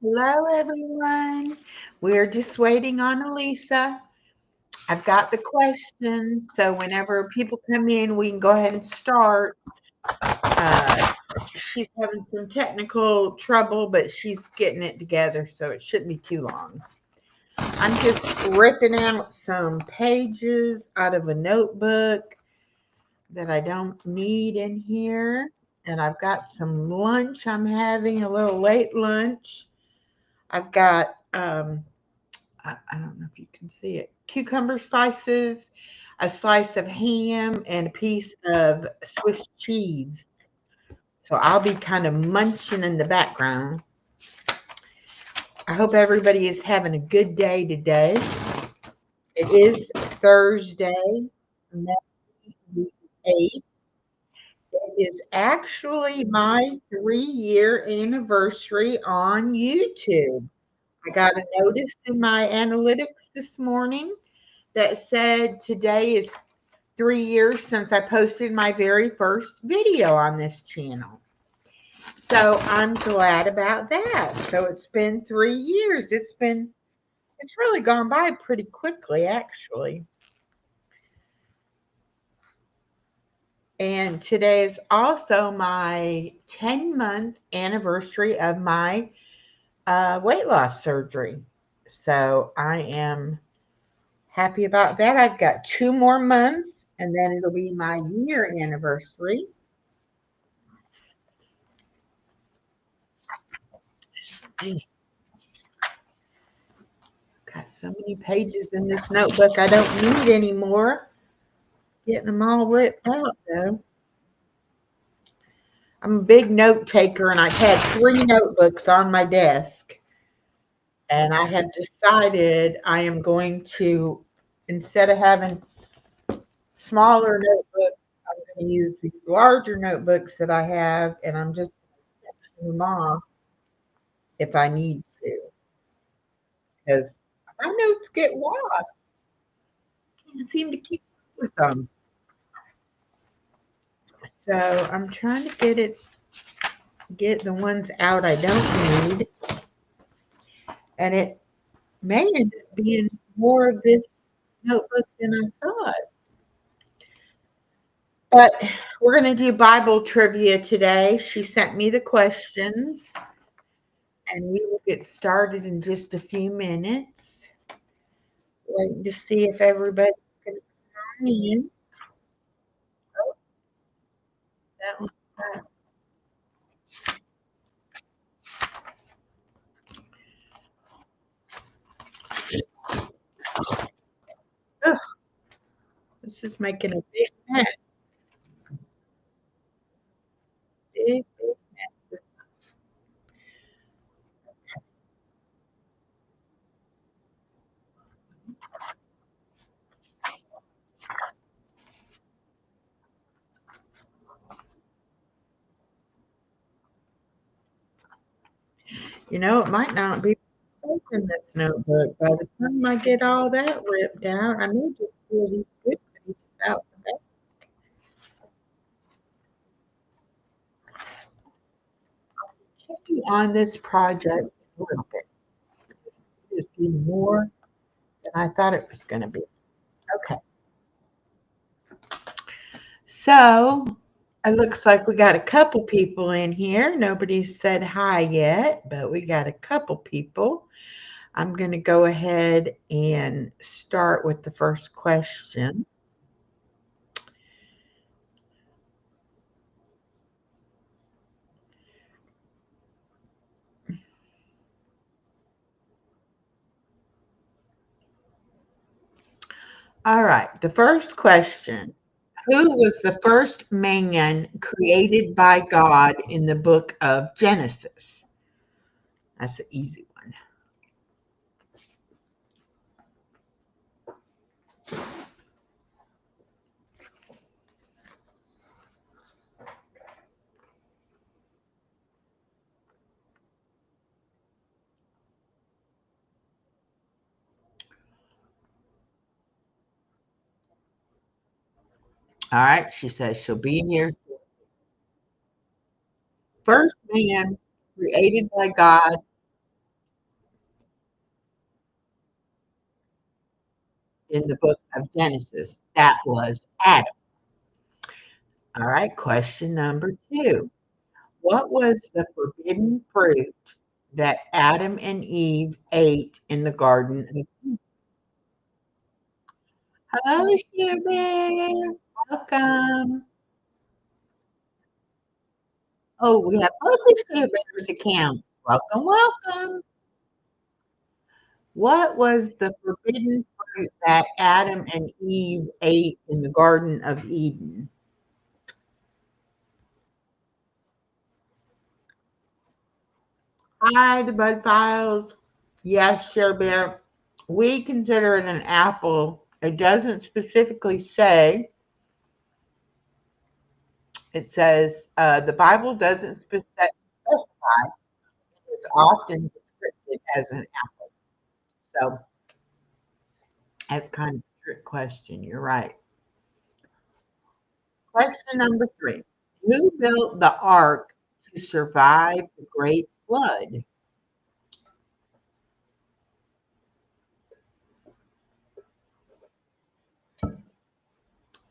Hello, everyone. We're just waiting on Alisa. I've got the questions, so whenever people come in, we can go ahead and start. Uh, she's having some technical trouble, but she's getting it together, so it shouldn't be too long. I'm just ripping out some pages out of a notebook that I don't need in here. And I've got some lunch I'm having, a little late lunch. I've got I don't know if you can see it, cucumber slices, a slice of ham, and a piece of Swiss cheese. So I'll be kind of munching in the background. I hope everybody is having a good day today. It is Thursday, May the 8th. It is actually my 3-year anniversary on YouTube. I got a notice in my analytics this morning that said today is 3 years since I posted my very first video on this channel. So I'm glad about that. So it's been 3 years. It's really gone by pretty quickly, actually. And today is also my 10-month anniversary of my weight loss surgery. So I am happy about that. I've got 2 more months and then it'll be my year anniversary. Got so many pages in this notebook I don't need anymore. Getting them all ripped out though. I'm a big note taker and I've had 3 notebooks on my desk. And I have decided I am going to, instead of having smaller notebooks, I'm going to use these larger notebooks that I have and I'm just going them off if I need to. Because my notes get lost. Can't seem to keep up with them. So I'm trying to get the ones out I don't need. And it may end up being more of this notebook than I thought. But we're going to do Bible trivia today. She sent me the questions, and we will get started in just a few minutes. Waiting to see if everybody's going to come in. Oh, that was that. Ugh, this is making a big mess. Big mess. It might not be safe in this notebook. By the time I get all that ripped out, I may just pull these good pages out the back. Continue on this project a little bit. Just be more than I thought it was going to be. Okay, so it looks like we got a couple people in here. Nobody said hi yet, but we got a couple people. I'm going to go ahead and start with the first question. All right, the first question. Who was the first man created by God in the book of Genesis? That's an easy one. All right, she says she'll be here. First man created by God in the book of Genesis? That was Adam. All right, question number two. What was the forbidden fruit that Adam and Eve ate in the Garden of Eden? Hello, Sherbet. Welcome. Oh, we have both of Sherbet's accounts. Welcome, welcome. What was the forbidden fruit that Adam and Eve ate in the Garden of Eden? Hi, the Bud Files. Yes, Sherbet. We consider it an apple. It doesn't specifically say. It says the Bible doesn't specify. It's often described as an apple. So that's kind of a trick question. You're right. Question number three. Who built the ark to survive the great flood?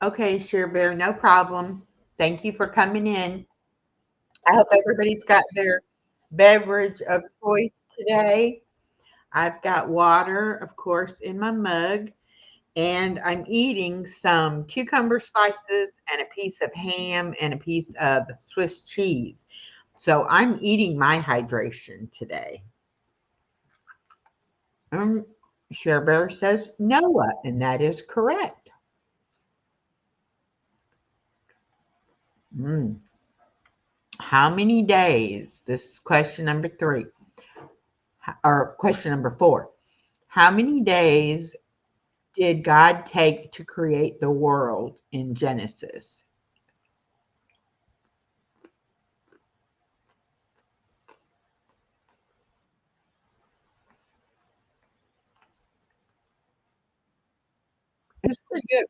Okay, Share Bear, no problem. Thank you for coming in. I hope everybody's got their beverage of choice today. I've got water, of course, in my mug, and I'm eating some cucumber slices and a piece of ham and a piece of Swiss cheese. So I'm eating my hydration today. Um, Share Bear says Noah, and that is correct. Mm. How many days? This is question number three, or question number four. How many days did God take to create the world in Genesis? It's pretty good.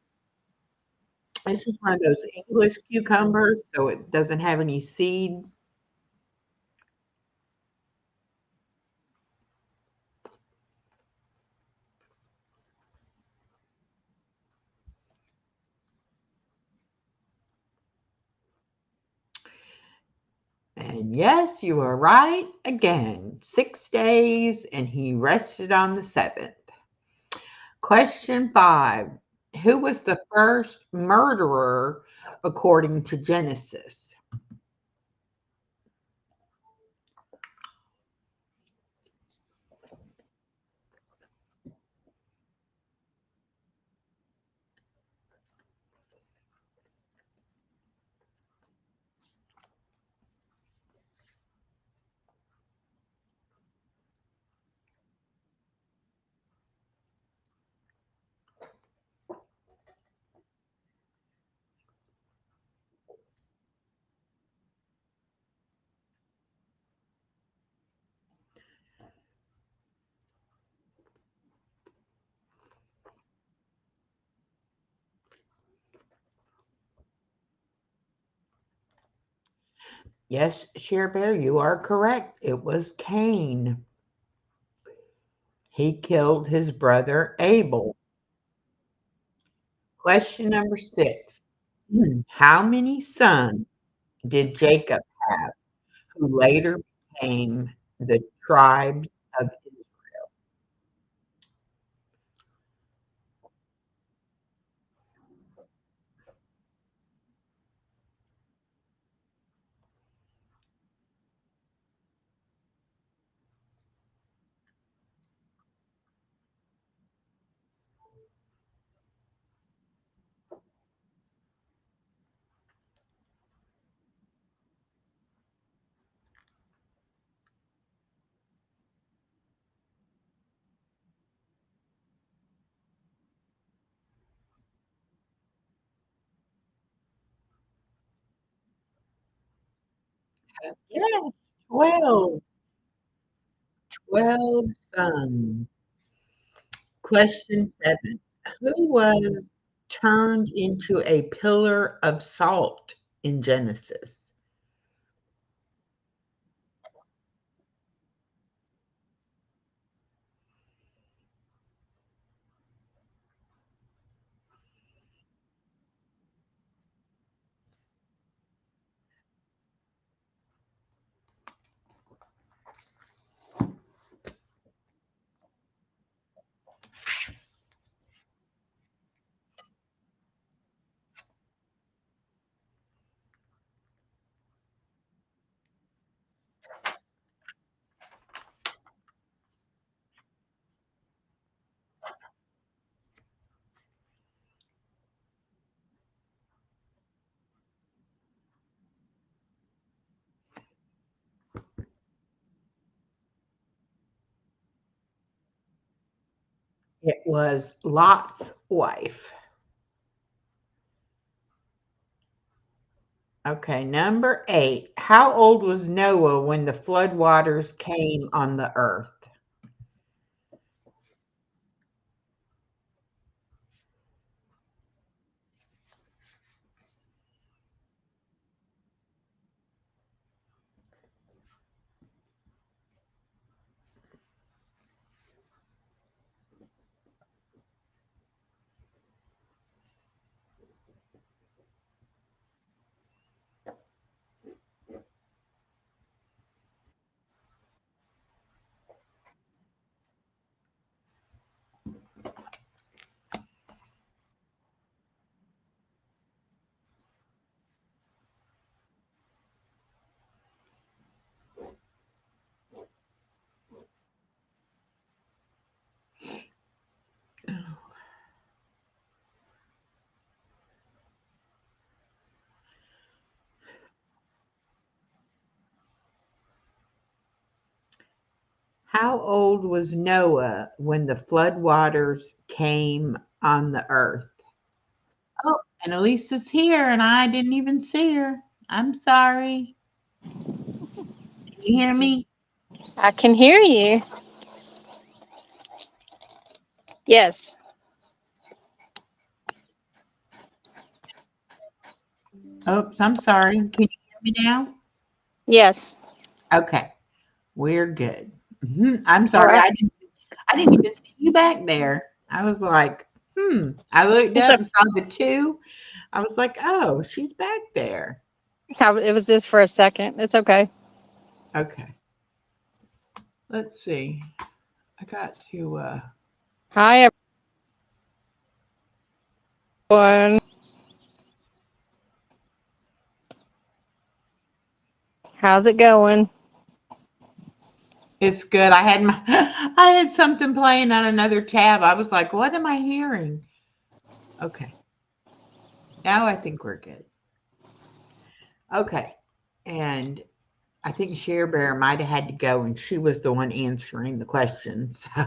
This is one of those English cucumbers, so it doesn't have any seeds. And yes, you are right again. 6 days, and he rested on the seventh. Question five. Who was the first murderer according to Genesis? Yes, Share Bear, you are correct. It was Cain. He killed his brother Abel. Question number six. How many sons did Jacob have, who later became the tribes of Israel? Yes, 12. 12 sons. Question seven. Who was turned into a pillar of salt in Genesis? It was Lot's wife. Okay, number 8. How old was Noah when the flood waters came on the earth? How old was Noah when the flood waters came on the earth? Oh, and Elisa's here, and I didn't even see her. I'm sorry. Can you hear me? I can hear you. Yes. Oops, I'm sorry. Can you hear me now? Yes. Okay, we're good. I'm All sorry. right. I didn't even see you back there. I was like, I looked It's up a, and saw the two. I was like, oh, she's back there. it was just for a second. It's okay. Okay, let's see. I got to. Hi, everyone. How's it going? It's good. I had my. I had something playing on another tab. I was like, what am I hearing? Okay, now I think we're good. Okay, and I think Share Bear might have had to go, and she was the one answering the questions. So.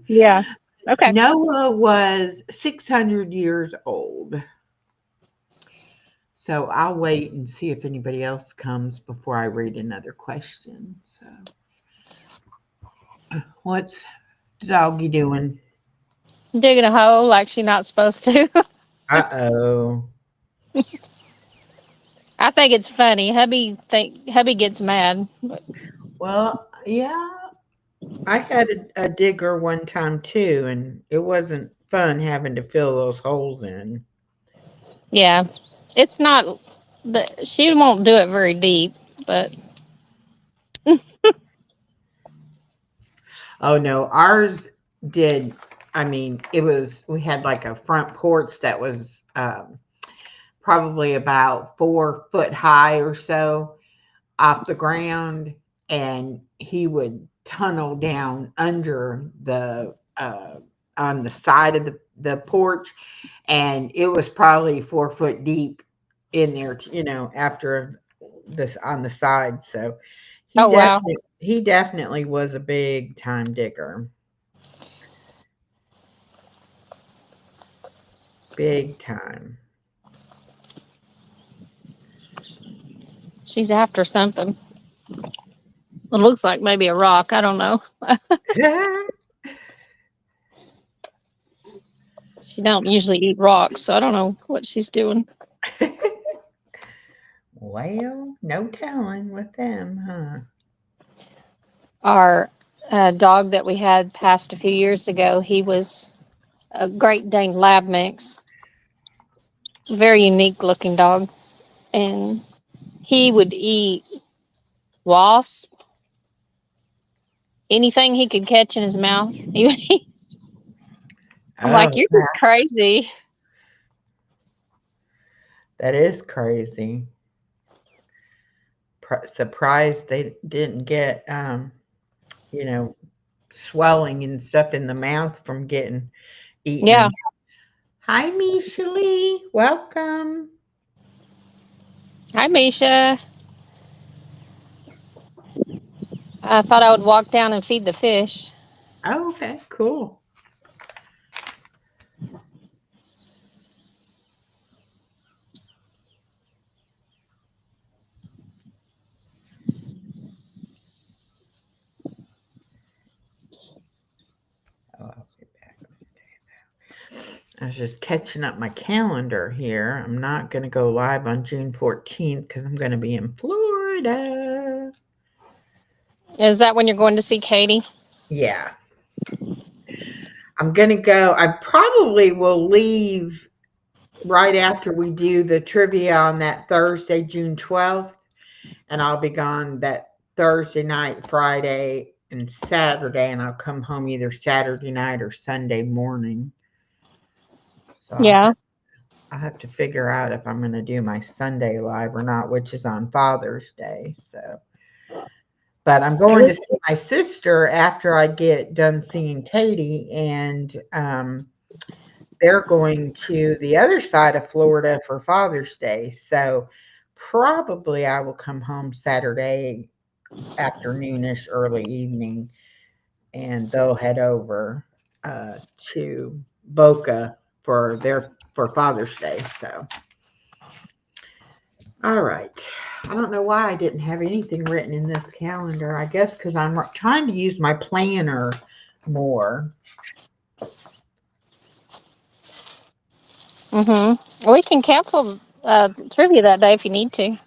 Yeah. Okay. Noah was 600 years old. So I'll wait and see if anybody else comes before I read another question. So, what's the doggy doing? Digging a hole like she's not supposed to. Uh oh. I think it's funny. Hubby gets mad. Well, yeah, I had a digger one time too, and it wasn't fun having to fill those holes in. Yeah. It's not she won't do it very deep, but Oh no, ours did. I mean, we had like a front porch that was probably about 4 foot high or so off the ground, and he would tunnel down under the on the side of the porch, and it was probably 4 foot deep in there, after this on the side. So oh wow. he definitely was a big time digger, big time. She's after something. It looks like maybe a rock. I don't know. She don't usually eat rocks, so I don't know what she's doing. Well, no telling with them, huh? Our dog that we had passed a few years ago, he was a Great Dane Lab mix, very unique looking dog, and he would eat wasp, anything he could catch in his mouth. I'm like, Oh, you're just crazy. that is crazy. Surprised they didn't get, you know, swelling and stuff in the mouth from getting Yeah. eaten. Hi, Misha Lee. Welcome. Hi, Misha. I thought I would walk down and feed the fish. Oh, okay, cool. I was just catching up my calendar here. I'm not going to go live on June 14th because I'm going to be in Florida. Is that when you're going to see Katie? Yeah. I'm going to go. I probably will leave right after we do the trivia on that Thursday, June 12th. And I'll be gone that Thursday night, Friday, and Saturday. And I'll come home either Saturday night or Sunday morning. So Yeah. I'll have to figure out if I'm going to do my Sunday live or not, which is on Father's Day. So, but I'm going to see my sister after I get done seeing Katie, and they're going to the other side of Florida for Father's Day. So, probably I will come home Saturday afternoonish, early evening, and they'll head over to Boca for Father's Day. So. All right. I don't know why I didn't have anything written in this calendar. I guess because I'm trying to use my planner more. We can cancel trivia that day if you need to.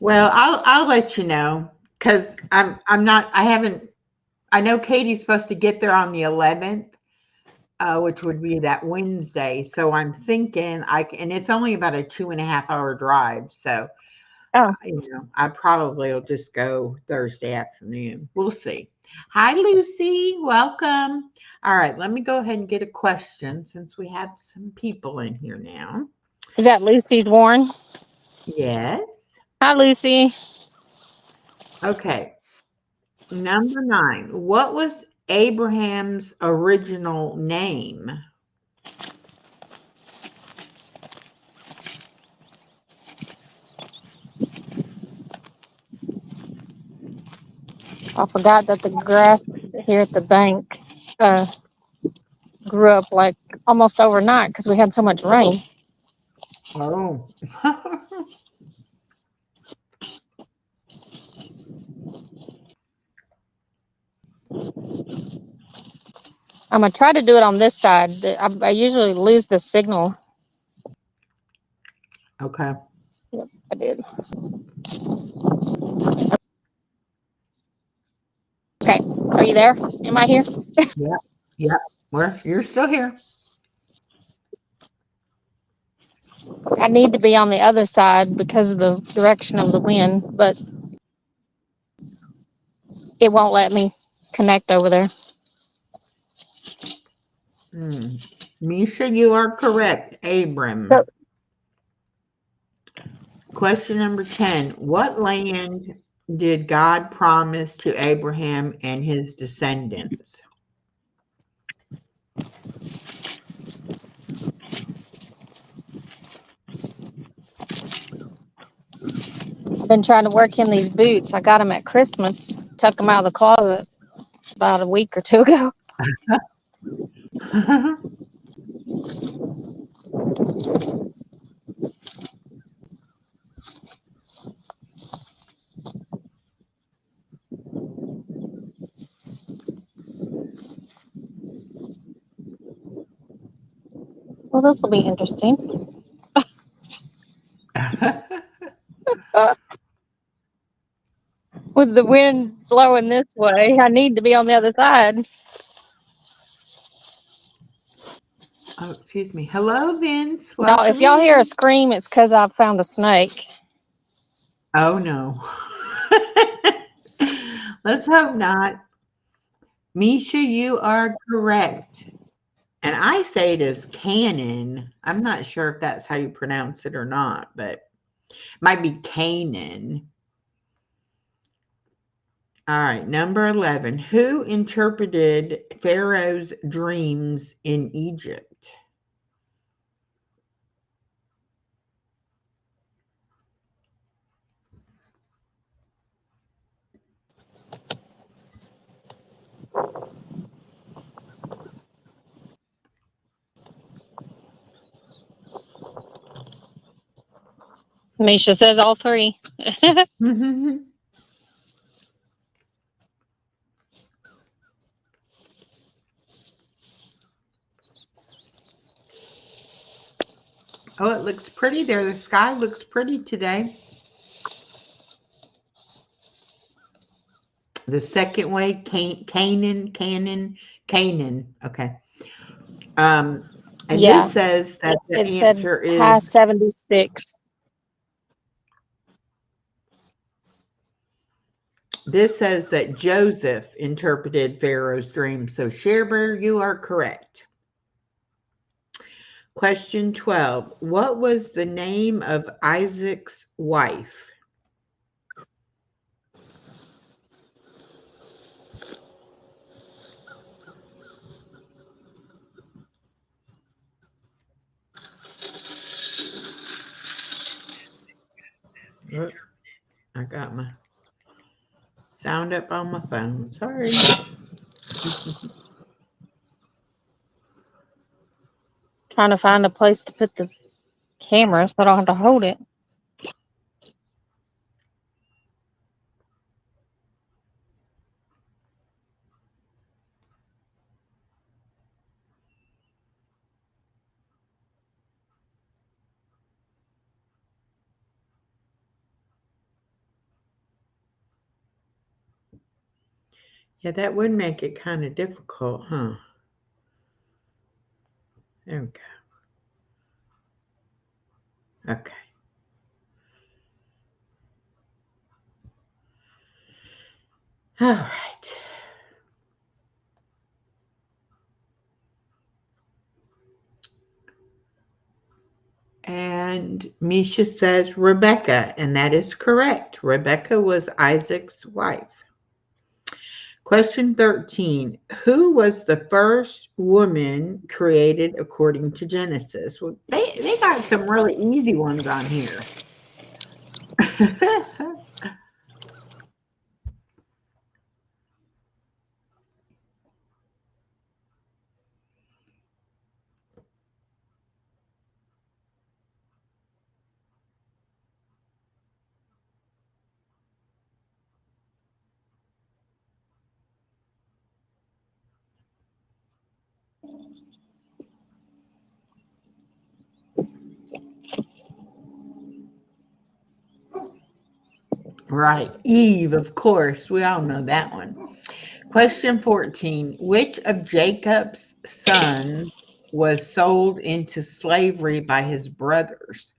Well, I'll let you know because I'm not. I haven't. I know Katie's supposed to get there on the 11th, which would be that Wednesday. So I'm thinking and it's only about a 2.5 hour drive. So Oh, I probably will just go Thursday afternoon. We'll see. Hi, Lucy. Welcome. All right, let me go ahead and get a question since we have some people in here now. is that Lucy's Warren? Yes. Hi, Lucy. Okay. Number 9. What was Abraham's original name? I forgot that the grass here at the bank uh, grew up like almost overnight because we had so much rain. Oh. I'm gonna try to do it on this side. I usually lose the signal. Okay. Yep, I did. Okay, are you there? Am I here? Yep. Yep. You're still here. I need to be on the other side because of the direction of the wind, but it won't let me connect over there. Hmm. Misha, you are correct. So, Abram. Question number 10. What land did God promise to Abraham and his descendants? I've been trying to work in these boots. I got them at Christmas. Took them out of the closet about a week or two ago. Well, this will be interesting. With the wind blowing this way, I need to be on the other side. Oh, excuse me. Hello, Vince. Y'all, if Welcome y'all hear a in. scream, it's because I found a snake. Oh, no. Let's hope not. Misha, you are correct. And I say it as Canaan. I'm not sure if that's how you pronounce it or not, but it might be Canaan. All right, number 11. Who interpreted Pharaoh's dreams in Egypt? Misha says all three. Oh, it looks pretty there. The sky looks pretty today. The second way, Canaan. Okay. Um, and Yeah, this says that the it said answer is high 76. this says that Joseph interpreted Pharaoh's dream. So, Sherber, you are correct. Question 12. What was the name of Isaac's wife? Oop, I got my sound up on my phone. Sorry. Trying to find a place to put the camera so I don't have to hold it. Yeah, that would make it kind of difficult, huh? There we go. Okay. All right. And Misha says Rebecca, and that is correct. Rebecca was Isaac's wife. Question 13. Who was the first woman created according to Genesis? Well, they got some really easy ones on here. Right. Eve, of course. We all know that one. Question 14. Which of Jacob's sons was sold into slavery by his brothers?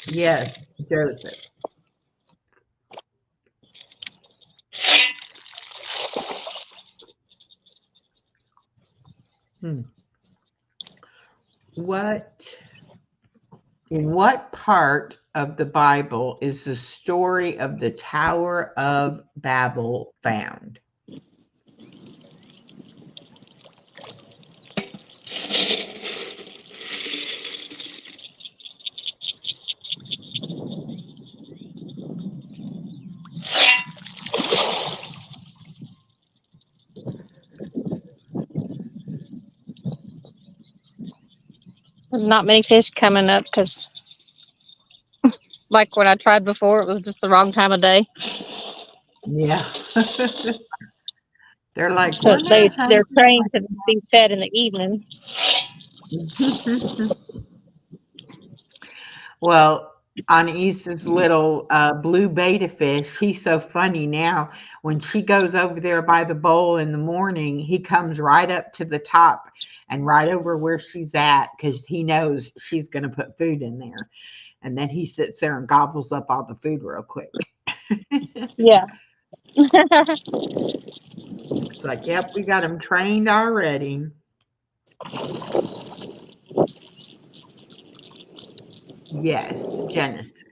Yes, Joseph. Hmm. What in what part of the Bible is the story of the Tower of Babel found? Not many fish coming up because, like when I tried before, it was just the wrong time of day. Yeah. They're like, So we're not they're hungry trained to be fed in the evening. right. Well, on Issa's little blue betta fish, he's so funny now. When she goes over there by the bowl in the morning, he comes right up to the top and right over where she's at because he knows she's going to put food in there. And then he sits there and gobbles up all the food real quick. Yeah. It's like, yep, we got him trained already. Yes, Genesis.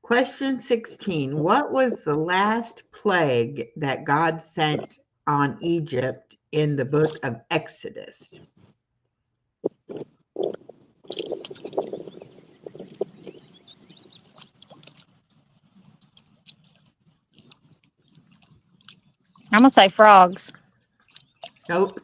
Question 16. What was the last plague that God sent on Egypt in the book of Exodus? I'm gonna say frogs. Nope.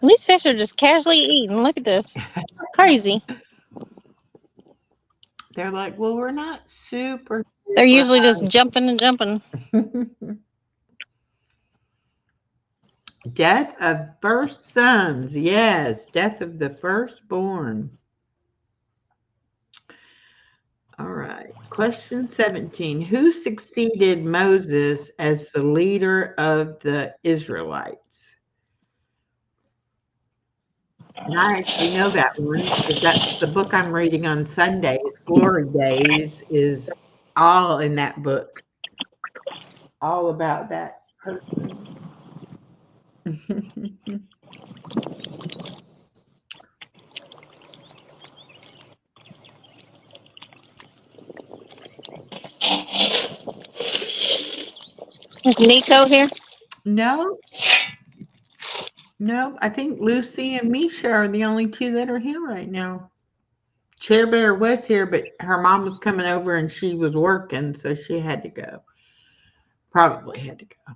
These fish are just casually eating. Look at this. Crazy. They're like, well, we're not super, They're super usually just jumping and jumping. Death of first sons. Yes, death of the firstborn. All right. Question 17. Who succeeded Moses as the leader of the Israelites? And I actually know that one because that's the book I'm reading on Sundays. Glory Days is all in that book, all about that person. Is Nico here? No, no, I think Lucy and Misha are the only two that are here right now. Chair Bear was here, but her mom was coming over and she was working, so she had to go. Probably had to go.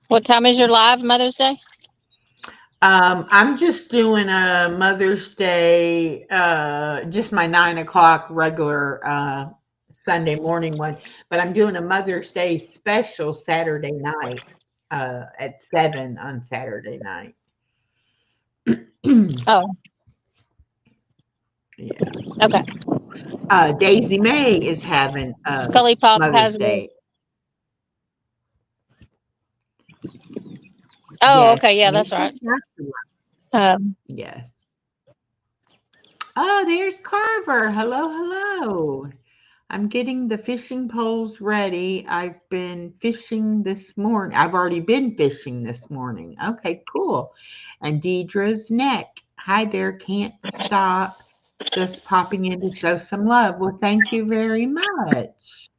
What time is your live Mother's Day? I'm just doing a Mother's Day, just my 9 o'clock regular Sunday morning one, but I'm doing a Mother's Day special Saturday night at 7 on Saturday night. Oh, Yeah. okay. Daisy May is having Scully Pop Mother's has one. Day. Oh, Yes, okay. Yeah, that's Misha right. Joshua. Um, Yes. Oh, there's Carver. Hello, hello. I'm getting the fishing poles ready. I've been fishing this morning. I've already been fishing this morning. Okay, cool. And Deidre's neck. Hi there, can't stop. Just popping in to show some love. Well, thank you very much.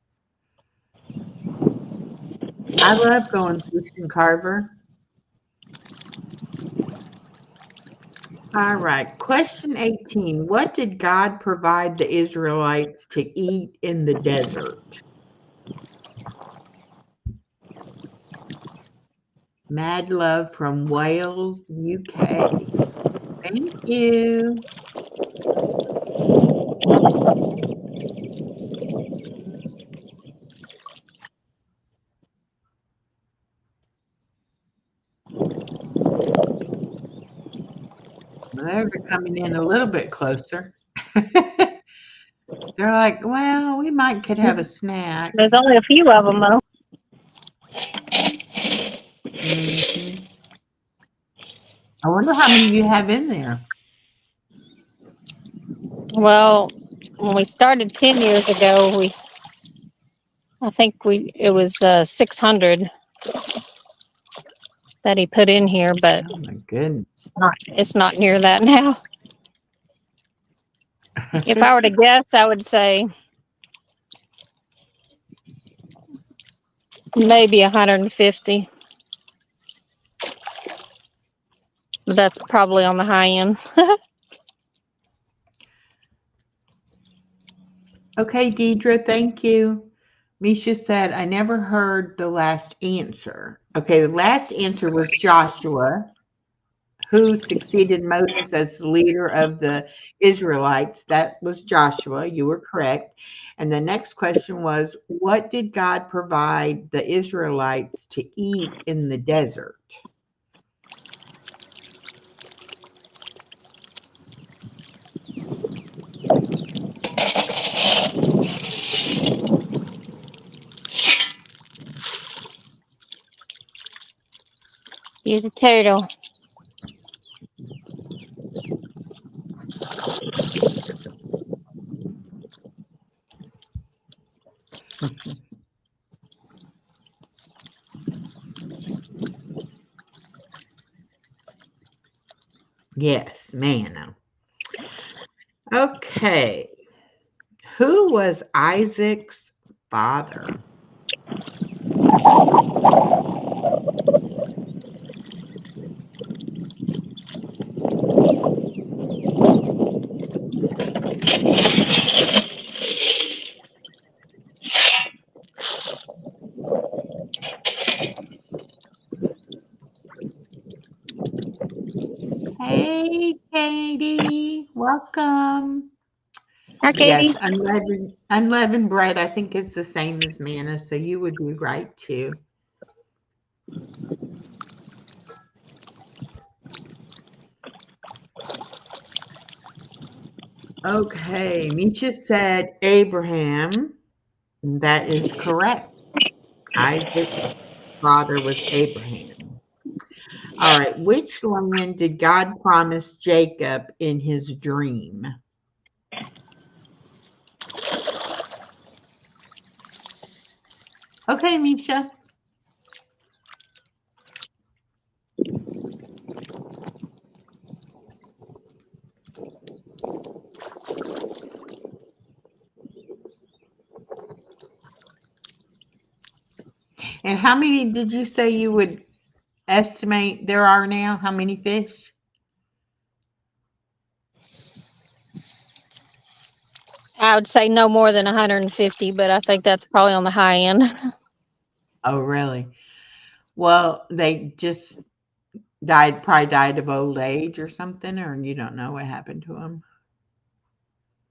I love going fishing, Carver. All right. Question 18. What did God provide the Israelites to eat in the desert? Mad love from Wales, UK. Thank you. Well, they're coming in a little bit closer. They're like, well, we might could have a snack. there's only a few of them though. Hmm. I wonder how many you have in there. Well, when we started 10 years ago, I think it was 600 that he put in here, but Oh my goodness. it's not near that now. If I were to guess, I would say maybe 150, but that's probably on the high end. Okay, Deidre, thank you. Misha said, I never heard the last answer. Okay, the last answer was Joshua, who succeeded Moses as the leader of the Israelites. That was Joshua. You were correct. And the next question was, what did God provide the Israelites to eat in the desert? Here's a turtle. Yes, man. Okay. Who was Isaac's father? Hey, Katie. Welcome. Hi, Yes, Katie. unleavened bread I think is the same as manna, so you would be right too. Okay, Misha said Abraham. That is correct. Isaac's father was Abraham. All right, which land did God promise Jacob in his dream? Okay, Misha. And how many did you say you would estimate there are now? How many fish? I would say no more than 150, but I think that's probably on the high end. Oh, really? Well, they just probably died of old age or something, or you don't know what happened to them.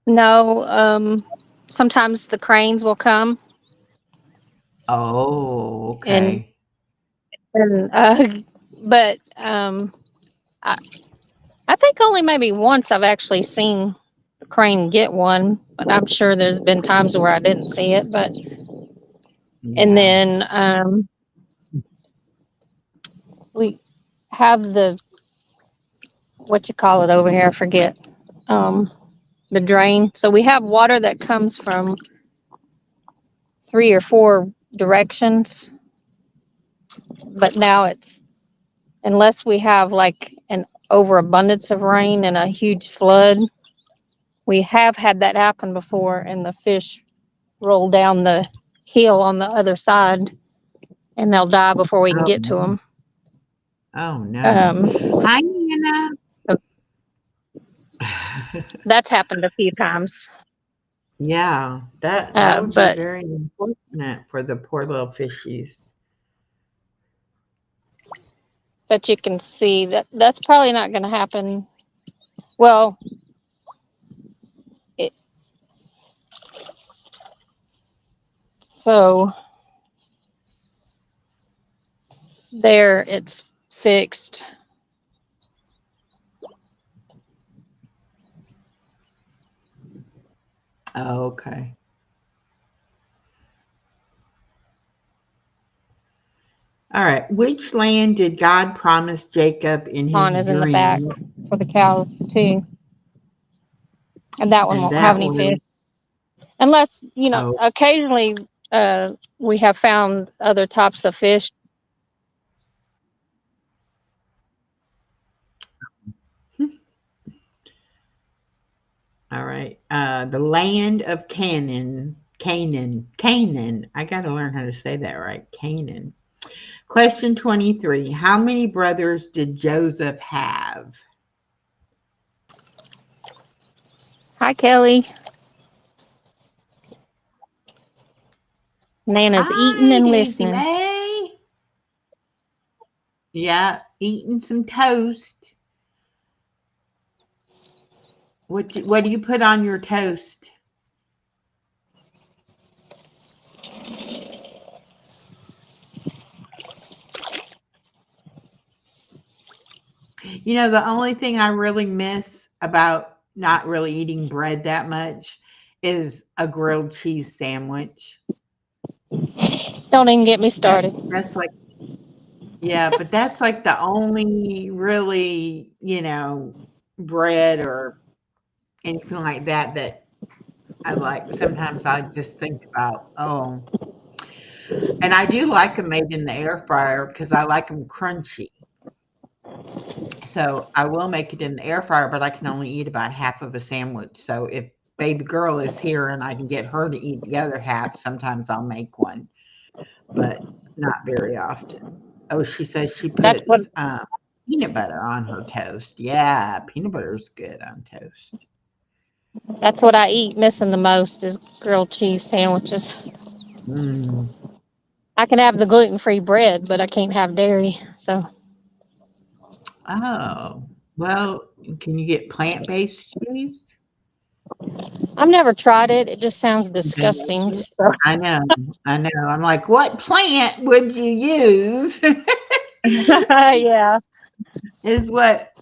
No, sometimes the cranes will come Oh, and okay. and but I, I think only maybe once I've actually seen a crane get one, but I'm sure there's been times where I didn't see it. But and Yeah. then we have the what you call it over here, I forget. Um, the drain. So we have water that comes from 3 or 4 directions, but now it's unless we have like an overabundance of rain and a huge flood. We have had that happen before, and the fish roll down the hill on the other side, and they'll die before we can Oh, get to no. them. Oh, no. Um, Hi, Nana. so that's happened a few times. Yeah, that would be But very unfortunate for the poor little fishies. you can see that that's probably not going to happen. Well, it, so there it's fixed. Oh, okay. All right. Which land did God promise Jacob in Pond his is in the back dream? for the cows too, and that one And won't have that any was, fish unless oh, occasionally we have found other types of fish. all right. The land of Canaan. I got to learn how to say that right. Canaan. Question 23. How many brothers did Joseph have? Hi, Kelly. Nana's eating Hi, and Daisy listening. May. Yeah, eating some toast. What do you put on your toast? You know, the only thing I really miss about not really eating bread that much is a grilled cheese sandwich. Don't even get me That started. that's like Yeah, but that's like the only really, bread or anything like that that I like. Sometimes I just think about, oh, and I do like them made in the air fryer because I like them crunchy. So I will make it in the air fryer, but I can only eat about half of a sandwich. So if baby girl is here and I can get her to eat the other half, sometimes I'll make one, but not very often. Oh, she says she That's what puts peanut butter on her toast. Yeah, peanut butter is good on toast. that's what I eat missing the most is grilled cheese sandwiches. Mm. I can have the gluten free bread, but I can't have dairy. So Oh, well, can you get plant-based cheese? I've never tried it. It just sounds They disgusting. make it? So, I know, I know. I'm like, what plant would you use? yeah. Is what,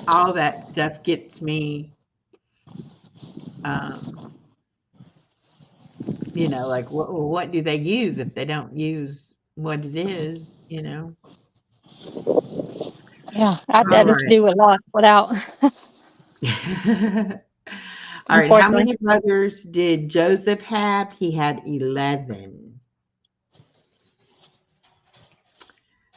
all that stuff gets me, um, like what do they use if they don't use what it is? Yeah. I All just right. do a lot without, All right. How unfortunately. many brothers did Joseph have? He had 11.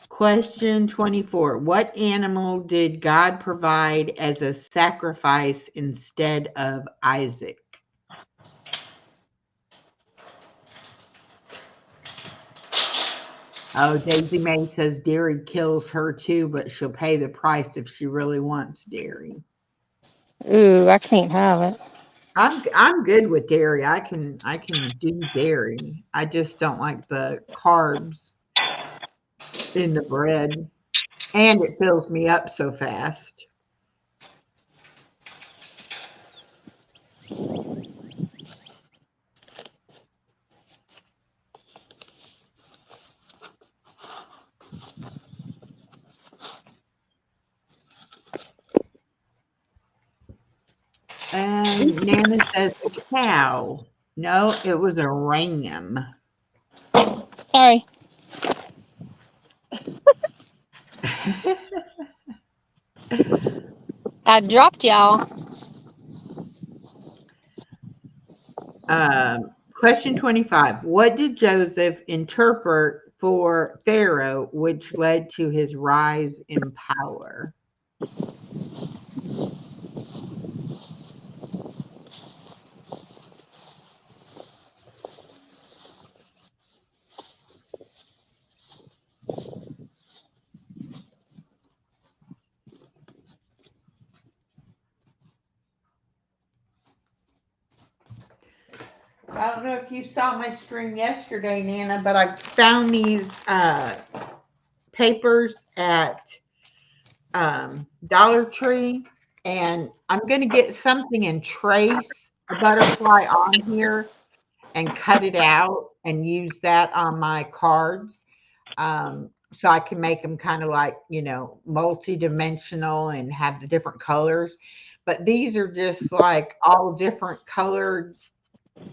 Question 24. What animal did God provide as a sacrifice instead of Isaac? Oh, Daisy Mae says dairy kills her too, but she'll pay the price if she really wants dairy. Ooh, I can't have it. I'm good with dairy. I can do dairy. I just don't like the carbs in the bread, and it fills me up so fast. And Nana says a cow. No, it was a ram. Sorry. I dropped y'all. Question 25. What did Joseph interpret for Pharaoh, which led to his rise in power? I don't know if you saw my stream yesterday, Nana, but I found these papers at Dollar Tree, and I'm going to get something and trace a butterfly on here and cut it out and use that on my cards. So I can make them kind of like, multi-dimensional and have the different colors. But these are just like all different colored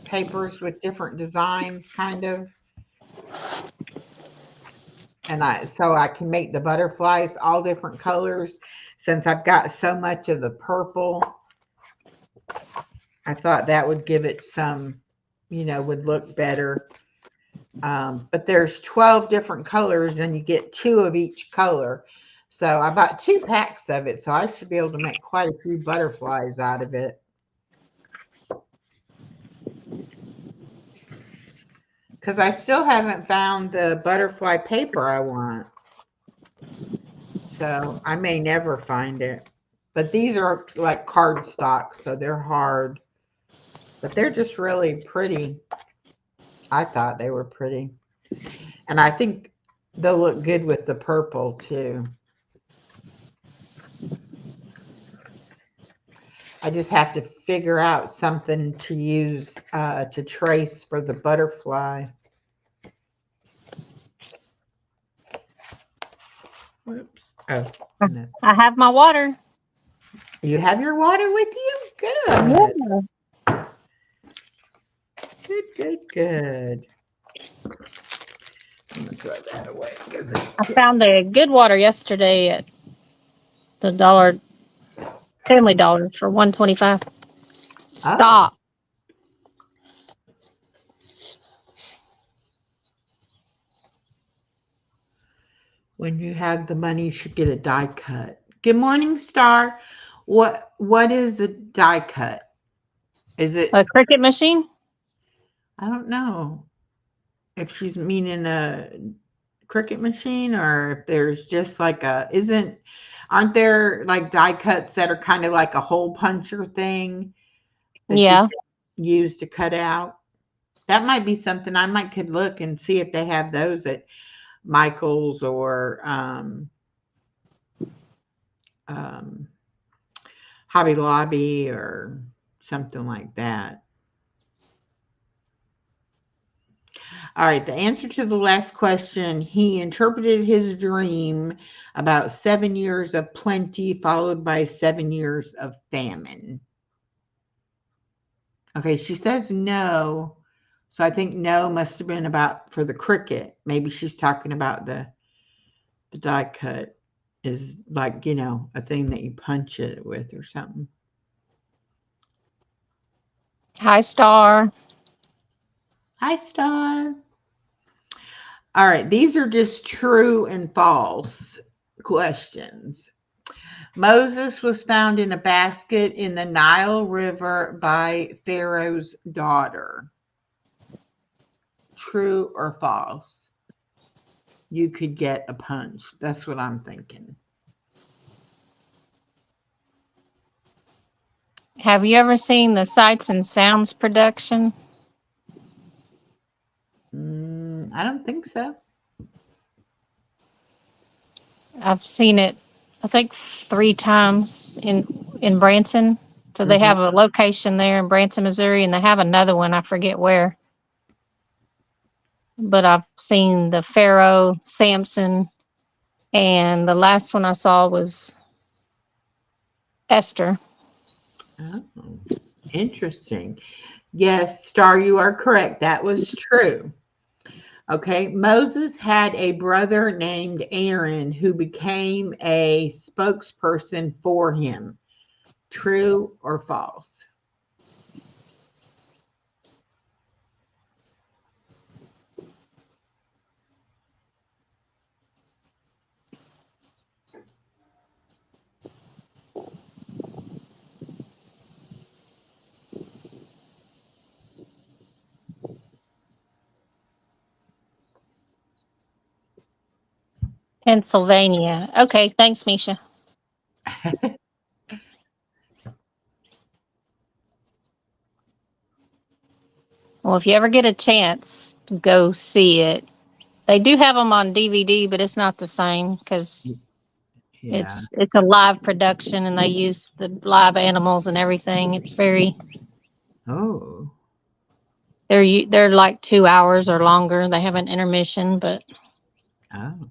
papers with different designs, kind of. And I can make the butterflies all different colors. Since I've got so much of the purple, I thought that would give it some, would look better. But there's 12 different colors and you get two of each color. So I bought 2 packs of it. So I should be able to make quite a few butterflies out of it. Because I still haven't found the butterfly paper I want. So I may never find it. But these are like cardstock, so they're hard. But they're just really pretty. I thought they were pretty. And I think they'll look good with the purple too. I just have to figure out something to use to trace for the butterfly. Whoops. Oh, goodness. I have my water. You have your water with you? Good. Yeah. Good, good, good. I'm going to throw that away because I found a good water yesterday at the Dollar Family Dollar for 125. oh, Stop. when you have the money, you should get a die cut. Good morning, Star. What is a die cut? Is A it? cricket machine? I don't know if she's meaning a cricket machine or if there's just like a isn't aren't there like die cuts that are kind of like a hole puncher thing that you Yeah. can use to cut out? That might be something I might could look and see if they have those at Michael's or um, Hobby Lobby or something like that. All right, the answer to the last question, he interpreted his dream about 7 years of plenty, followed by 7 years of famine. Okay, she says no. So I think no must have been about for the cricket. Maybe she's talking about the die cut is like, a thing that you punch it with or something. High Star. Hi, Star. All right, these are just true and false questions. Moses was found in a basket in the Nile River by Pharaoh's daughter. True or false? You could get a punch. That's what I'm thinking. Have you ever seen the Sights and Sounds production? I don't think so. I've seen it, I think, 3 times in Branson. So they Hmm. have a location there in Branson, Missouri, and they have another one. I forget where, but I've seen the Pharaoh, Samson, and the last one I saw was Esther. Oh, interesting. Yes, Star, you are correct. That was true. Okay, Moses had a brother named Aaron who became a spokesperson for him. True or false? Pennsylvania. Okay, thanks, Misha. Well, if you ever get a chance, go see it. They do have them on DVD, but it's not the same because Yeah. it's a live production and they use the live animals and everything. It's very Oh. they're like 2 hours or longer. They have an intermission, but Oh.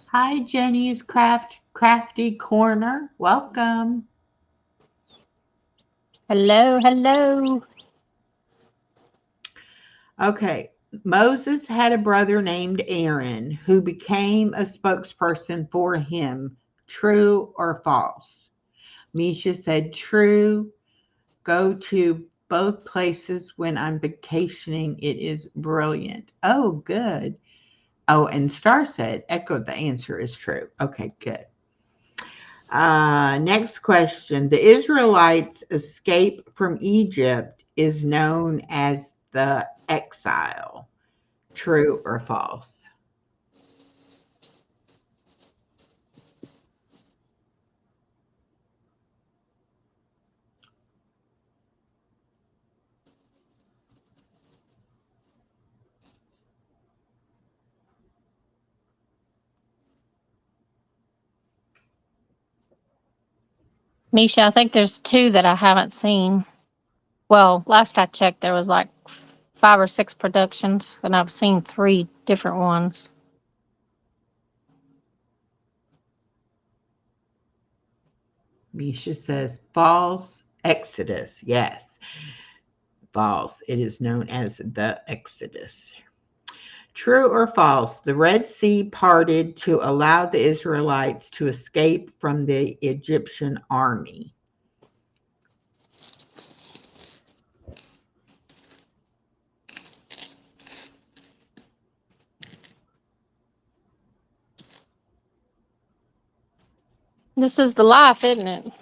Hi, Jenny's Crafty Corner. Welcome. hello, hello. Okay. Moses had a brother named Aaron who became a spokesperson for him. True or false? Misha said true. Go to both places when I'm vacationing. It is brilliant. Oh, good. Oh, and Star said, echo the answer is true. Okay, good. Next question. The Israelites' escape from Egypt is known as the exile. True or false? Misha, I think there's two that I haven't seen. Well, last I checked, there was like five or six productions, and I've seen three different ones. Misha says false Exodus. Yes, false. It is known as the Exodus. True or false? The Red Sea parted to allow the Israelites to escape from the Egyptian army. This is the life, isn't it?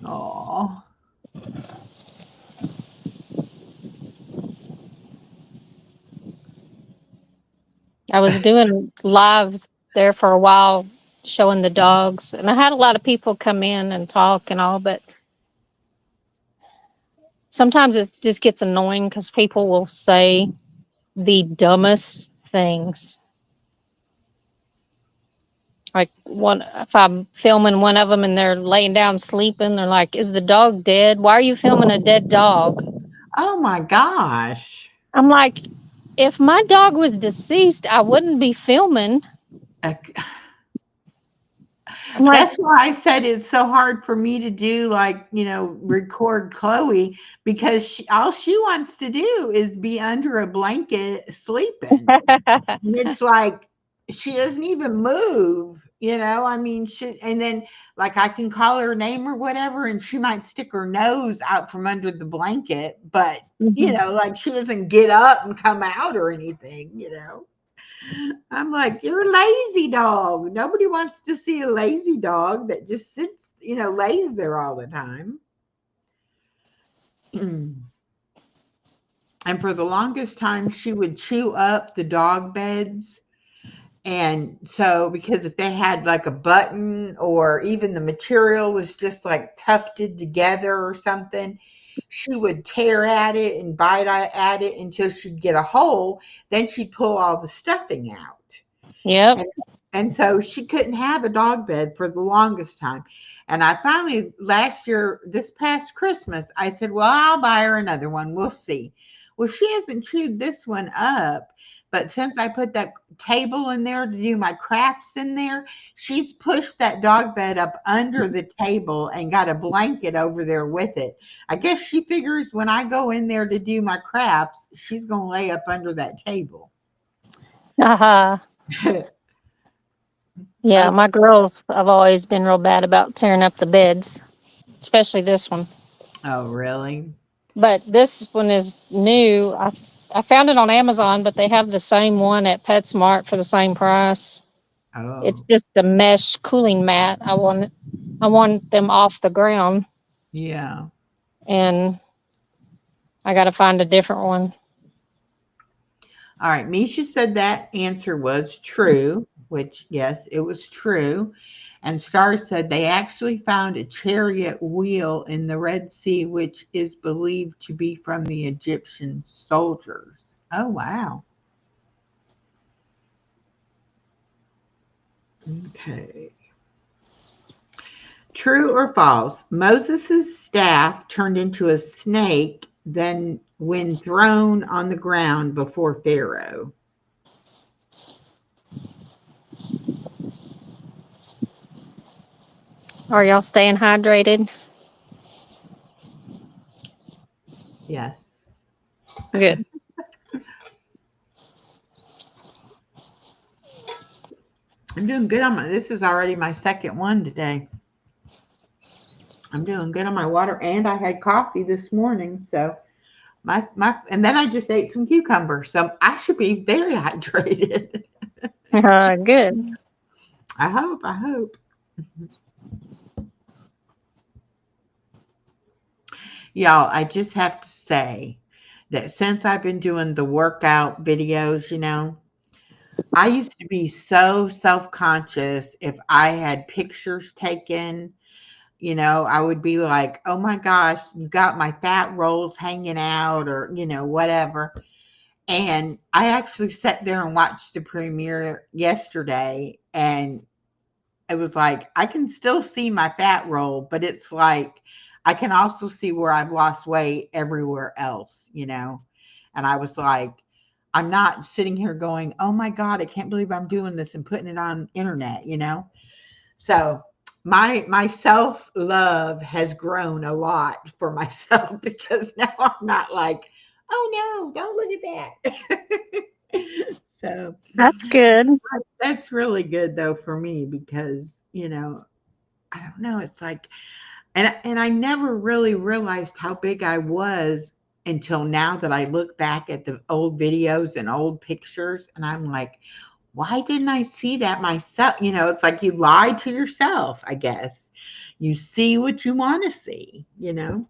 Oh, I was doing lives there for a while, showing the dogs, and I had a lot of people come in and talk and all, but sometimes it just gets annoying because people will say the dumbest things. Like one, if I'm filming one of them and they're laying down sleeping, they're like, "Is the dog dead? Why are you filming a dead dog?" oh my gosh. I'm like, "If my dog was deceased, I wouldn't be filming." Uh, I'm like, That's why I said it's so hard for me to do, like, record Chloe because all she wants to do is be under a blanket sleeping. And it's like she doesn't even move, I mean, and then like I can call her name or whatever, and she might stick her nose out from under the blanket, but Mhm. like she doesn't get up and come out or anything. I'm like, you're a lazy dog. Nobody wants to see a lazy dog that just sits, lays there all the time. And for the longest time, she would chew up the dog beds. And so, because if they had like a button or even the material was just like tufted together or something, she would tear at it and bite at it until she'd get a hole. Then she'd pull all the stuffing out. Yep. And and so she couldn't have a dog bed for the longest time. And I finally last year, this past Christmas, I said, "Well, I'll buy her another one. We'll see." Well, she hasn't chewed this one up, but since I put that table in there to do my crafts in there, she's pushed that dog bed up under the table and got a blanket over there with it. I guess she figures when I go in there to do my crafts, she's going to lay up under that table. Uh-huh. Yeah, Oh, my girls have always been real bad about tearing up the beds, especially this one. oh, really? But this one is new. I found it on Amazon, but they have the same one at PetSmart for the same price. It's Oh, just a mesh cooling mat. I want them off the ground, yeah. and I got to find a different one. All right. Misha said that answer was true, which, yes, it was true. And Star said they actually found a chariot wheel in the Red Sea, which is believed to be from the Egyptian soldiers. Oh, wow. Okay. True or false? Moses' staff turned into a snake then when thrown on the ground before Pharaoh. Are y'all staying hydrated? Yes. Good. I'm doing good on this is already my second one today. I'm doing good on my water and I had coffee this morning. So and then I just ate some cucumbers. So I should be very hydrated. Good. I hope. Y'all, I just have to say that since I've been doing the workout videos, I used to be so self-conscious if I had pictures taken. I would be like, oh my gosh, you got my fat rolls hanging out, or, whatever. And I actually sat there and watched the premiere yesterday, and it was like I can still see my fat roll, but it's like I can also see where I've lost weight everywhere else, you know. And I was like, I'm not sitting here going, "Oh my god, I can't believe I'm doing this and putting it on internet," you know. So my self love has grown a lot for myself because now I'm not like, oh no, don't look at that. So That's good. that's really good though for me because I don't know. It's like, and I never really realized how big I was until now that I look back at the old videos and old pictures, and I'm like, why didn't I see that myself? It's like you lie to yourself, I guess. You see what you want to see, you know?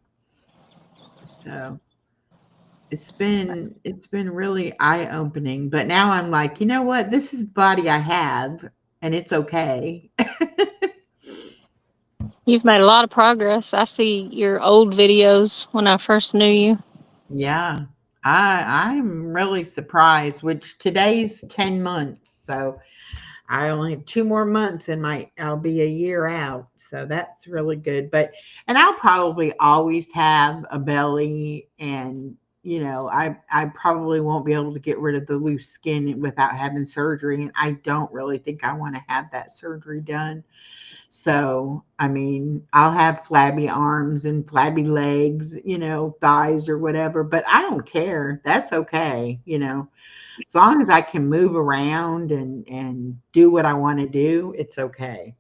So it's been really eye-opening. But now I'm like, you know what? This is the body I have, and it's okay. You've made a lot of progress. I see your old videos when I first knew you. Yeah. I'm really surprised, which today's 10 months. So I only have 2 more months and I'll be a year out. So that's really good. And I'll probably always have a belly, and I probably won't be able to get rid of the loose skin without having surgery, and I don't really think I want to have that surgery done. So, I mean, I'll have flabby arms and flabby legs, thighs or whatever, but I don't care. That's okay. As long as I can move around and do what I want to do, it's okay.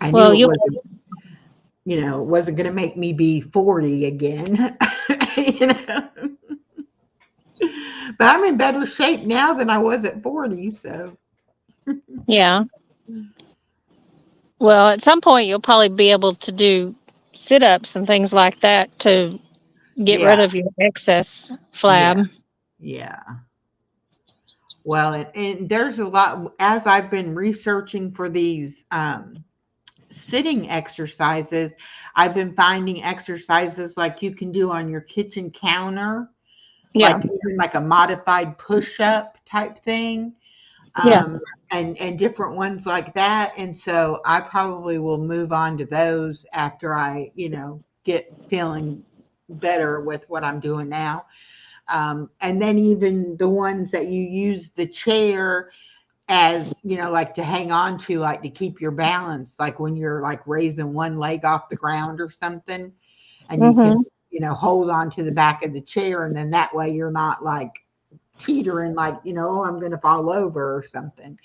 I Well, knew you'll it wasn't going to make me be 40 again. you know. But I'm in better shape now than I was at 40, so yeah. Well, at some point you'll probably be able to do sit-ups and things like that to get yeah, rid of your excess yeah, flab. yeah. Well, and there's a lot as I've been researching for these sitting exercises. I've been finding exercises like you can do on your kitchen counter, Yeah. like even like a modified push-up type thing, Yeah. um, and different ones like that. And so I probably will move on to those after I, get feeling better with what I'm doing now. And then even the ones that you use the chair as like to hang on to, like to keep your balance, like when you're like raising one leg off the ground or something, and you can Mhm. hold on to the back of the chair, and then that way you're not like teetering, like "Oh, I'm going to fall over" or something.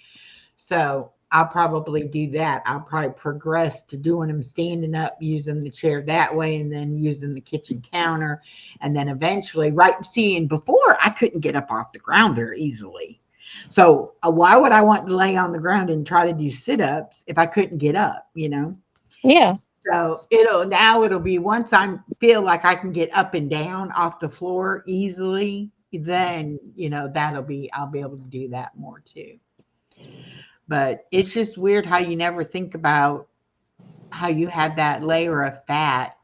So I'll probably do that. I'll probably progress to doing them standing up, using the chair that way, and then using the kitchen counter. And then eventually, right, seeing before I couldn't get up off the ground very easily. So why would I want to lay on the ground and try to do sit ups if I couldn't get up? Yeah. So it'll be once I feel like I can get up and down off the floor easily, then I'll be able to do that more too. But it's just weird how you never think about how you have that layer of fat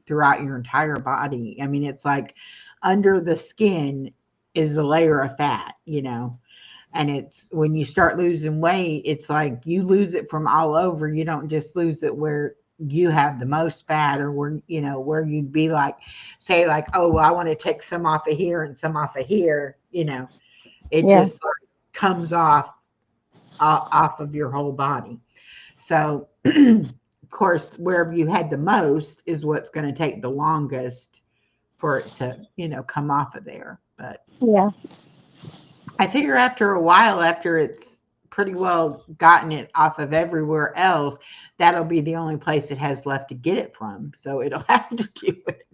throughout your entire body. I mean, it's like under the skin is a layer of fat. And it's when you start losing weight, it's like you lose it from all over. You don't just lose it where you have the most fat, or where you'd be like, say, like, oh, well, I want to take some off of here and some off of here. It Yeah. just like comes off of your whole body. So, of course, wherever you had the most is what's going to take the longest for it to, come off of there. But Yeah. I figure after a while, after it's pretty well gotten it off of everywhere else, that'll be the only place it has left to get it from. So it'll have to do it.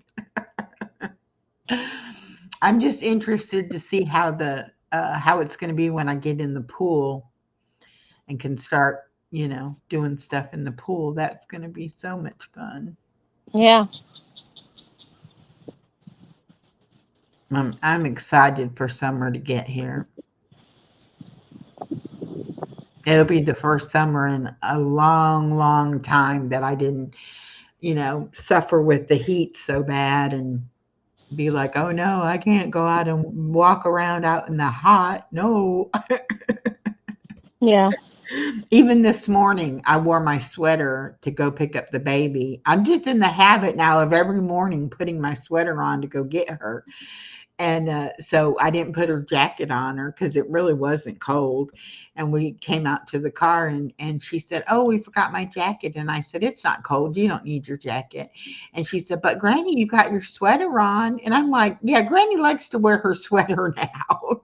I'm just interested to see how it's going to be when I get in the pool and can start, doing stuff in the pool. That's going to be so much fun. Yeah. I'm excited for summer to get here. It'll be the first summer in a long, long time that I didn't, suffer with the heat so bad and be like, oh no, I can't go out and walk around out in the hot. No. Yeah. Even this morning, I wore my sweater to go pick up the baby. I'm just in the habit now of every morning putting my sweater on to go get her. And so I didn't put her jacket on her because it really wasn't cold. And we came out to the car, and she said, "Oh, we forgot my jacket." And I said, "It's not cold. You don't need your jacket." And she said, "But Granny, you got your sweater on." And I'm like, "Yeah, Granny likes to wear her sweater now."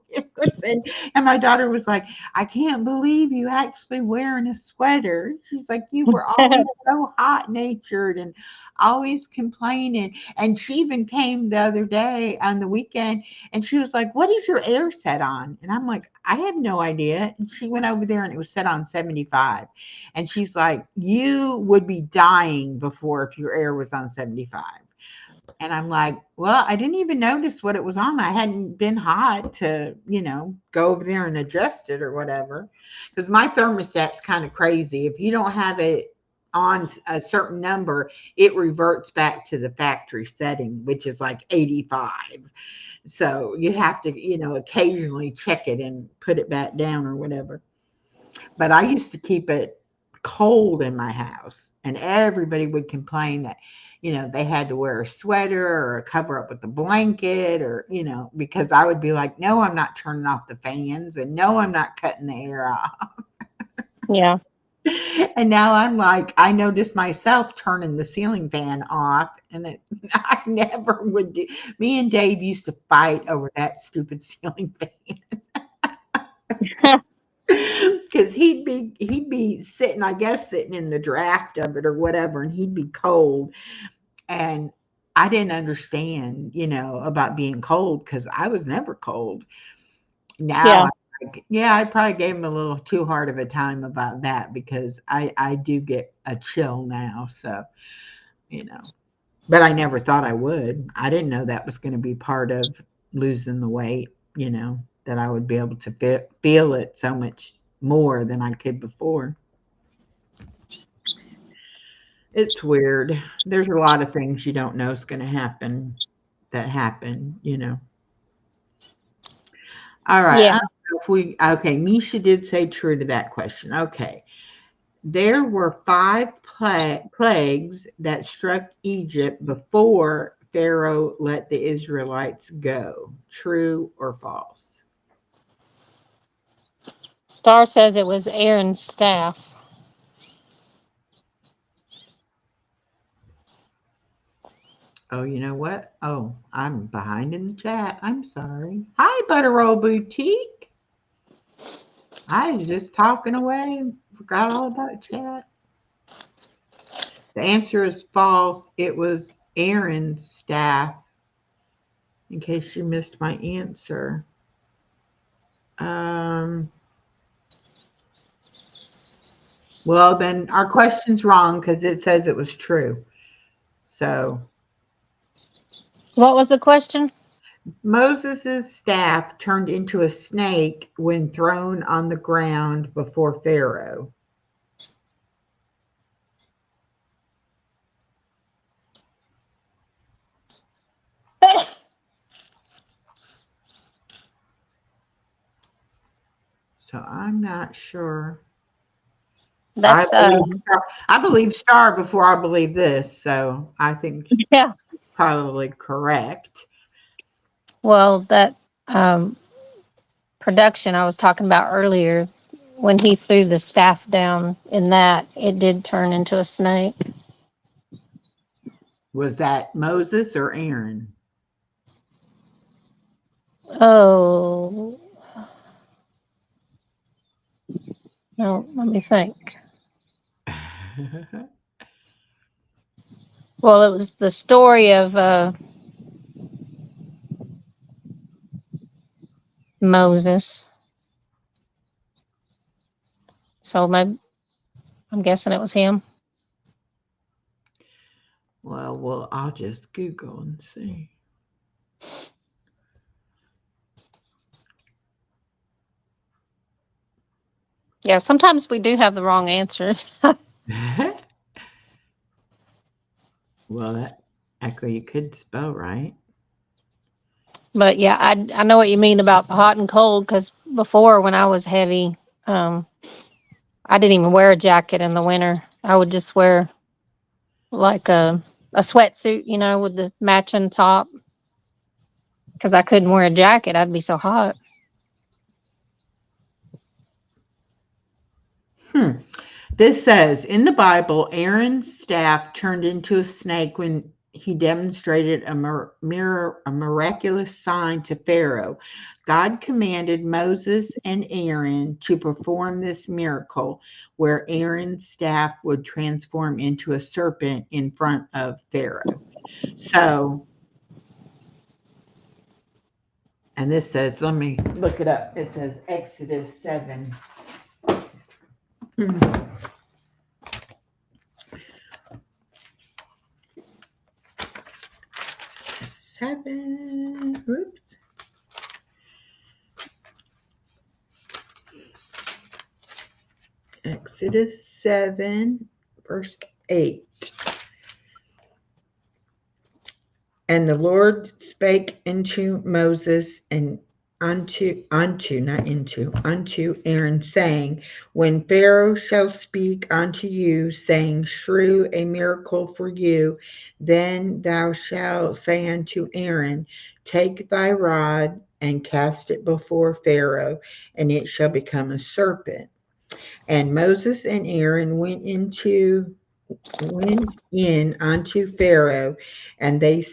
And my daughter was like, "I can't believe you actually wearing a sweater." She's like, "You were always so hot natured and always complaining." And she even came the other day on the weekend, and she was like, "What is your air set on?" And I'm like, "I have no idea." And she went over there and it was set on 75. And she's like, "You would be dying before if your air was on 75." And I'm like, "Well, I didn't even notice what it was on. I hadn't been hot to, go over there and adjust it or whatever." Because my thermostat's kind of crazy. If you don't have it on a certain number, it reverts back to the factory setting, which is like 85. So you have to, occasionally check it and put it back down or whatever. But I used to keep it cold in my house, and everybody would complain that, they had to wear a sweater or cover up with a blanket or, because I would be like, "No, I'm not turning off the fans, and no, I'm not cutting the air off." Yeah. And now I'm like, I notice myself turning the ceiling fan off, and I never would do. Me and Dave used to fight over that stupid ceiling fan. Because he'd be sitting, I guess, sitting in the draft of it or whatever, and he'd be cold. And I didn't understand, about being cold because I was never cold. Now, Yeah. yeah, I probably gave him a little too hard of a time about that because I do get a chill now. So, you know, but I never thought I would. I didn't know that was going to be part of losing the weight, that I would be able to feel it so much more than I could before. It's weird. There's a lot of things you don't know is going to happen that happen. All right. I Yeah. don't know if okay, Misha did say true to that question. Okay. There were five plagues that struck Egypt before Pharaoh let the Israelites go. True or false? Star says it was Aaron's staff. Oh, you know what? Oh, I'm behind in the chat. I'm sorry. Hi, Butter Roll Boutique. I was just talking away and forgot all about chat. The answer is false. It was Aaron's staff, in case you missed my answer. Um, well, then our question's wrong because it says it was true. So What was the question? Moses' staff turned into a snake when thrown on the ground before Pharaoh. So I'm not sure. I That's believe I believe Star before I believe this, so I think she's yeah. probably correct. Well, that um production I was talking about earlier, when he threw the staff down in that, it did turn into a snake. Was that Moses or Aaron? Oh, no, let me think. Well, it was the story of Moses. So I'm guessing it was him. Well, I'll just Google and see. Yeah, sometimes we do have the wrong answers. Well, that actually you could spell right. But yeah, I know what you mean about the hot and cold because before when I was heavy, um, I didn't even wear a jacket in the winter. I would just wear like a sweatsuit, with the matching top because I couldn't wear a jacket. I'd be so hot. Hmm. This says in the Bible, Aaron's staff turned into a snake when he demonstrated a miraculous sign to Pharaoh. God commanded Moses and Aaron to perform this miracle where Aaron's staff would transform into a serpent in front of Pharaoh. So, and this says, let me look it up. It says Exodus 7. Hmm. 7. Oops. Exodus 7, verse 8. And the Lord spake unto Moses and unto Aaron, saying, When Pharaoh shall speak unto you, saying, Shew a miracle for you, then thou shalt say unto Aaron, Take thy rod and cast it before Pharaoh, and it shall become a serpent. And Moses and Aaron went in unto Pharaoh, and they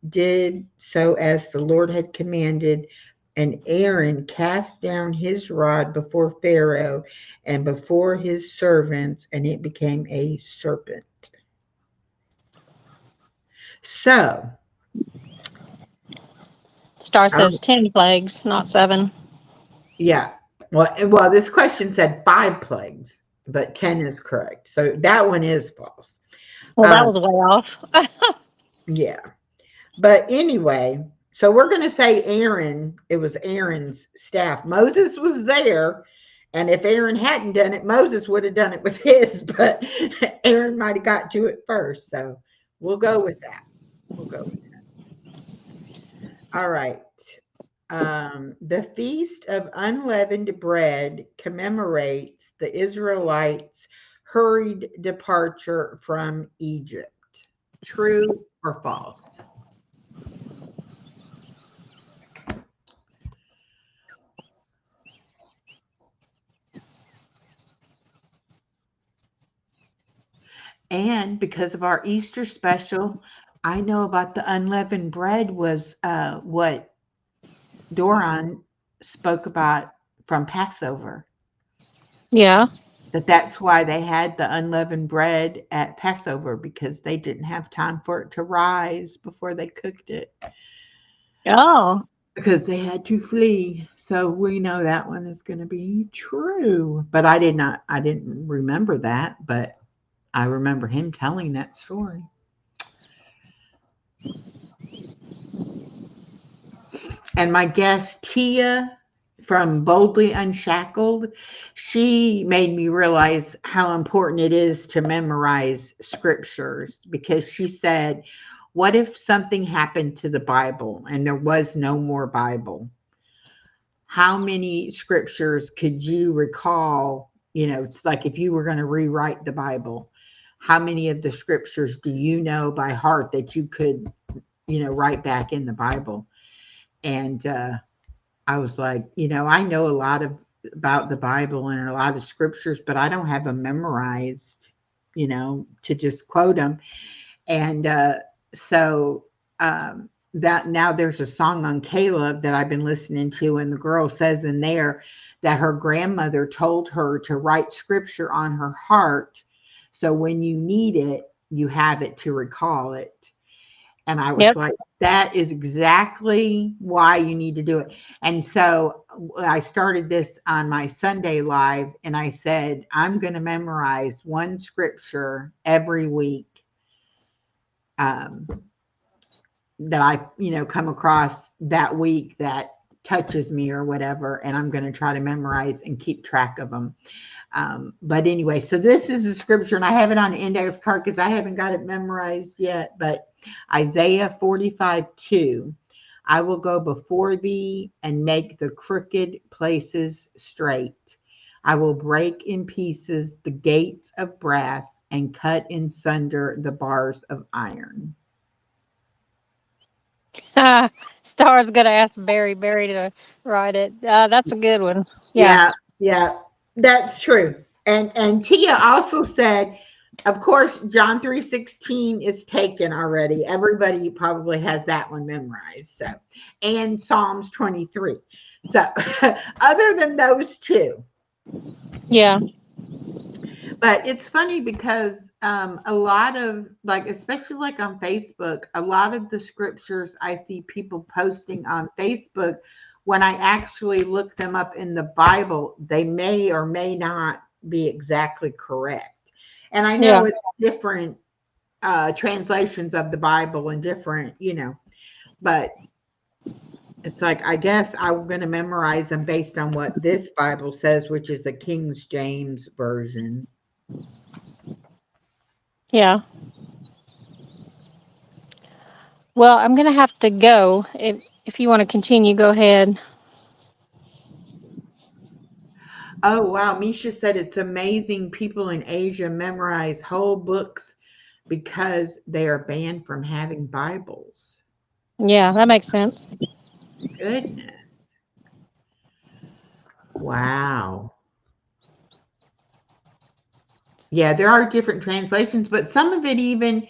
did so as the Lord had commanded. And Aaron cast down his rod before Pharaoh and before his servants, and it became a serpent. So, Star I says don't, 10 plagues, not 7. yeah. Well, this question said 5 plagues, but 10 is correct. So that one is false. Well, that Um, was way off. yeah. But anyway, so we're going to say Aaron, it was Aaron's staff. Moses was there. And if Aaron hadn't done it, Moses would have done it with his, but Aaron might have got to it first. So we'll go with that. We'll go with that. All right. The Feast of Unleavened Bread commemorates the Israelites' hurried departure from Egypt. True or false? And because of our Easter special, I know about the unleavened bread was what Doron spoke about from Passover. Yeah. That's why they had the unleavened bread at Passover because they didn't have time for it to rise before they cooked it Oh, because they had to flee. So we know that one is going to be true. But I didn't remember that, but I remember him telling that story. And my guest, Tia from Boldly Unshackled, she made me realize how important it is to memorize scriptures because she said, what if something happened to the Bible and there was no more Bible? How many scriptures could you recall? Like if you were going to rewrite the Bible, how many of the scriptures do you know by heart that you could, write back in the Bible? And I was like, I know a lot about the Bible and a lot of scriptures, but I don't have them memorized, to just quote them. And so that now there's a song on Caleb that I've been listening to, and the girl says in there that her grandmother told her to write scripture on her heart, so when you need it, you have it to recall it. And I was yep. like, that is exactly why you need to do it. And so I started this on my Sunday live and I said, I'm going to memorize one scripture every week um, that I, come across that week that touches me or whatever. And I'm going to try to memorize and keep track of them. But anyway, so this is a scripture, and I have it on an index card because I haven't got it memorized yet. But Isaiah 45:2, I will go before thee and make the crooked places straight. I will break in pieces the gates of brass and cut in sunder the bars of iron. Star's gonna ask Barry to write it. That's a good one. Yeah, Yeah, yeah, that's true. And Tia also said, of course, John 3:16 is taken already. Everybody probably has that one memorized. So, and Psalms 23. So, other than those two, yeah, but it's funny because a lot of like, especially like on Facebook, a lot of the scriptures I see people posting on Facebook, when I actually look them up in the Bible, they may or may not be exactly correct. And I yeah, know it's different translations of the Bible and different, but it's like, I guess I'm going to memorize them based on what this Bible says, which is the King James Version. yeah. Well, I'm gonna have to go. If you want to continue, go ahead. Oh, wow. Misha said it's amazing people in Asia memorize whole books because they are banned from having Bibles. Yeah, that makes sense. Goodness. Wow. Yeah, there are different translations, but some of it even,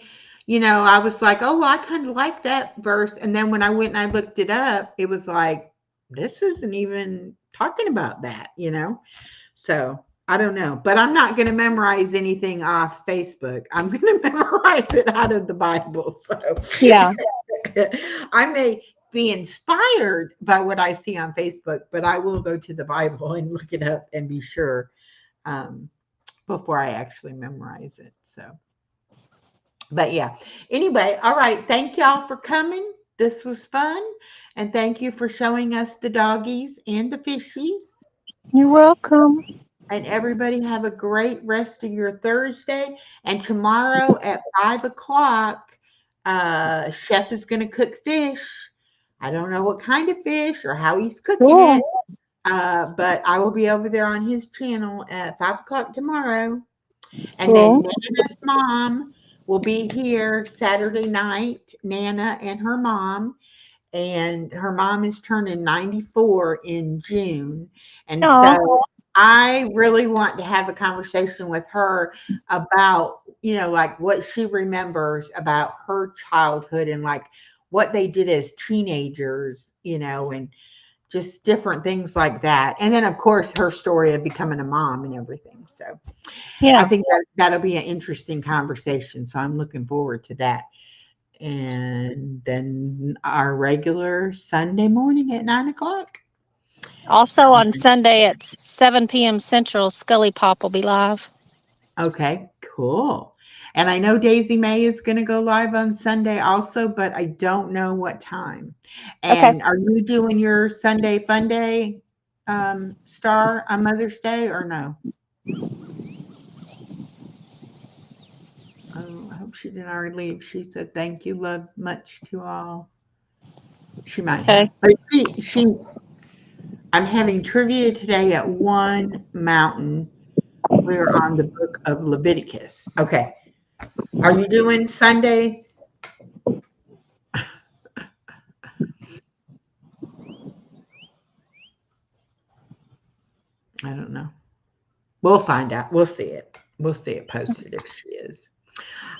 I was like, oh, well, I kind of like that verse. And then when I went and I looked it up, it was like, this isn't even talking about that. So I don't know, but I'm not going to memorize anything off Facebook. I'm going to memorize it out of the Bible. So Yeah. I may be inspired by what I see on Facebook, but I will go to the Bible and look it up and be sure um, before I actually memorize it. So, but yeah. Anyway, all right. Thank y'all for coming. This was fun. And thank you for showing us the doggies and the fishies. You're welcome. And everybody have a great rest of your Thursday. And tomorrow at 5 o'clock, Chef is going to cook fish. I don't know what kind of fish or how he's cooking Cool. it, but I will be over there on his channel at 5 o'clock tomorrow. And then Cool. Nana's mom will be here Saturday night, Nana and her mom. And her mom is turning 94 in June. And Oh, so I really want to have a conversation with her about, like what she remembers about her childhood and like what they did as teenagers, and just different things like that. And then, of course, her story of becoming a mom and everything. So I yeah. think that that'll be an interesting conversation. So I'm looking forward to that. And then our regular Sunday morning at 9 o'clock. Also on Sunday at 7 p.m. Central, Scully Pop will be live. Okay, cool. And I know Daisy May is going to go live on Sunday also, but I don't know what time. Okay. And are you doing your Sunday Fun Day star on Mother's Day or no? Oh, I hope she didn't already leave. She said, thank you, love much to all. She might have. Okay. But I'm having trivia today at One Mountain. We're on the book of Leviticus. Okay. Are you doing Sunday? I don't know. We'll find out. We'll see it. We'll see it posted if she is.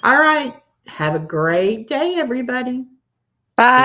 All right. Have a great day, everybody. See Bye. you.